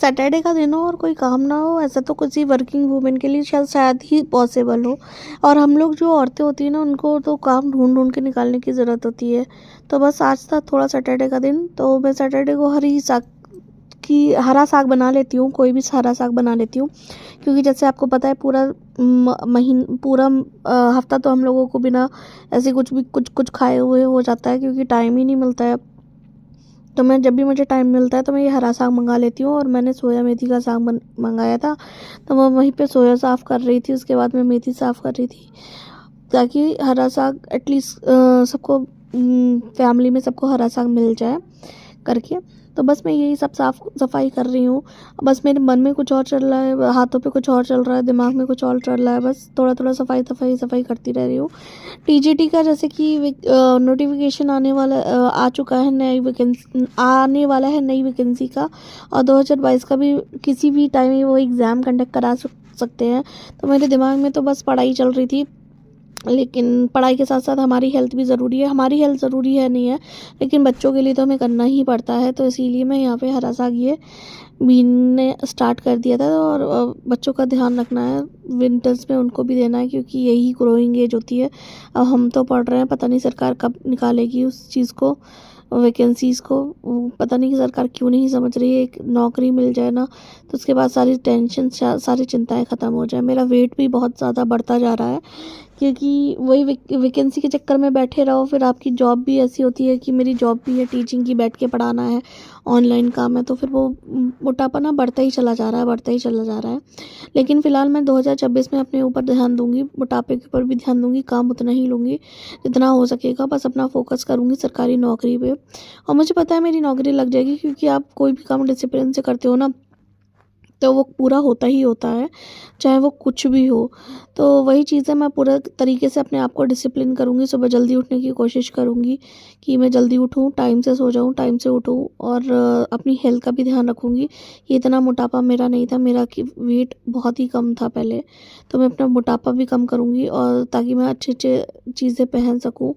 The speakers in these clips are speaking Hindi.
सैटरडे का दिन हो और कोई काम ना हो, ऐसा तो किसी वर्किंग वूमेन के लिए शायद ही पॉसिबल हो। और हम लोग जो औरतें होती हैं ना, उनको तो काम ढूंढ ढूंढ के निकालने की ज़रूरत होती है। तो बस आज था थोड़ा सैटरडे का दिन, तो मैं सैटरडे को हरा साग बना लेती हूँ, कोई भी हरा साग बना लेती हूँ। क्योंकि जैसे आपको पता है पूरा पूरा हफ्ता तो हम लोगों को बिना ऐसे कुछ कुछ खाए हुए हो जाता है, क्योंकि टाइम ही नहीं मिलता है। तो मैं जब भी मुझे टाइम मिलता है तो मैं ये हरा साग मंगा लेती हूँ। और मैंने सोया मेथी का साग मंगाया था, तो मैं वहीं पे सोया साफ़ कर रही थी, उसके बाद मैं मेथी साफ़ कर रही थी, ताकि हरा साग एटलीस्ट सबको फैमिली में सबको हरा साग मिल जाए करके। तो बस मैं यही सब साफ सफाई कर रही हूँ। बस मेरे मन में कुछ और चल रहा है, हाथों पे कुछ और चल रहा है, दिमाग में कुछ और चल रहा है, बस थोड़ा थोड़ा सफाई सफाई सफाई करती रह रही हूँ। टीजीटी का जैसे कि नोटिफिकेशन आ चुका है, नई वैकेंसी आने वाला है, नई वैकेंसी का। और 2022 का भी किसी भी टाइम वो एग्ज़ाम कंडक्ट करा सकते हैं। तो मेरे दिमाग में तो बस पढ़ाई चल रही थी, लेकिन पढ़ाई के साथ साथ हमारी हेल्थ भी ज़रूरी है। हमारी हेल्थ ज़रूरी है नहीं है, लेकिन बच्चों के लिए तो हमें करना ही पड़ता है। तो इसीलिए मैं यहाँ पे हरा साग ये बीनने स्टार्ट कर दिया था। और बच्चों का ध्यान रखना है, विंटर्स में उनको भी देना है, क्योंकि यही ग्रोइंग एज होती है। अब हम तो पढ़ रहे हैं, पता नहीं सरकार कब निकालेगी उस चीज़ को, वैकेंसीज़ को। पता नहीं कि सरकार क्यों नहीं समझ रही है। एक नौकरी मिल जाए ना, तो उसके बाद सारी टेंशन सारी चिंताएं ख़त्म हो जाए। मेरा वेट भी बहुत ज़्यादा बढ़ता जा रहा है, क्योंकि वही वैकेंसी के चक्कर में बैठे रहो। फिर आपकी जॉब भी ऐसी होती है कि मेरी जॉब भी है टीचिंग की, बैठ के पढ़ाना है, ऑनलाइन काम है, तो फिर वो मोटापा ना बढ़ता ही चला जा रहा है, बढ़ता ही चला जा रहा है। लेकिन फ़िलहाल मैं 2026 में अपने ऊपर ध्यान दूंगी, मोटापे के ऊपर भी ध्यान दूंगी, काम उतना ही लूँगी जितना हो सकेगा, बस अपना फोकस करूँगी सरकारी नौकरी पे। और मुझे पता है मेरी नौकरी लग जाएगी, क्योंकि आप कोई भी काम डिसिप्लिन से करते हो ना, तो वो पूरा होता ही होता है, चाहे वो कुछ भी हो। तो वही चीज़ें मैं पूरा तरीके से अपने आप को डिसिप्लिन करूँगी, सुबह जल्दी उठने की कोशिश करूँगी कि मैं जल्दी उठूँ, टाइम से सो जाऊँ, टाइम से उठूँ, और अपनी हेल्थ का भी ध्यान रखूँगी। ये इतना मोटापा मेरा नहीं था, मेरा कि वेट बहुत ही कम था पहले। तो मैं अपना मोटापा भी कम करूँगी, और ताकि मैं अच्छे-अच्छे चीज़ें पहन सकूँ।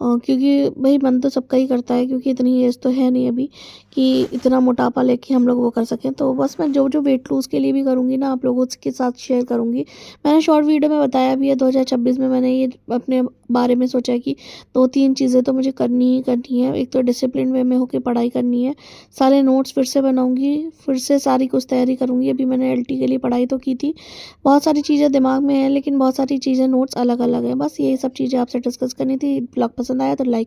क्योंकि भई मन तो सबका ही करता है, क्योंकि इतनी एज तो है नहीं अभी कि इतना मोटापा लेके हम लोग वो कर सकें। तो बस मैं जो वेट लूज़ के लिए भी करूँगी ना, आप लोगों के साथ शेयर करूँगी। मैंने शॉर्ट वीडियो में बताया भी है, 2026 में मैंने ये अपने बारे में सोचा है कि 2-3 चीज़ें तो मुझे करनी ही करनी है। एक तो डिसिप्लिन वे में होके पढ़ाई करनी है, सारे नोट्स फिर से बनाऊँगी, फिर से सारी कुछ तैयारी करूँगी। अभी मैंने एलटी के लिए पढ़ाई तो की थी, बहुत सारी चीज़ें दिमाग में हैं, लेकिन बहुत सारी चीज़ें नोट्स अलग-अलग हैं। बस यही सब चीज़ें आपसे डिस्कस करनी थी। ब्लॉग पसंद आया तो लाइक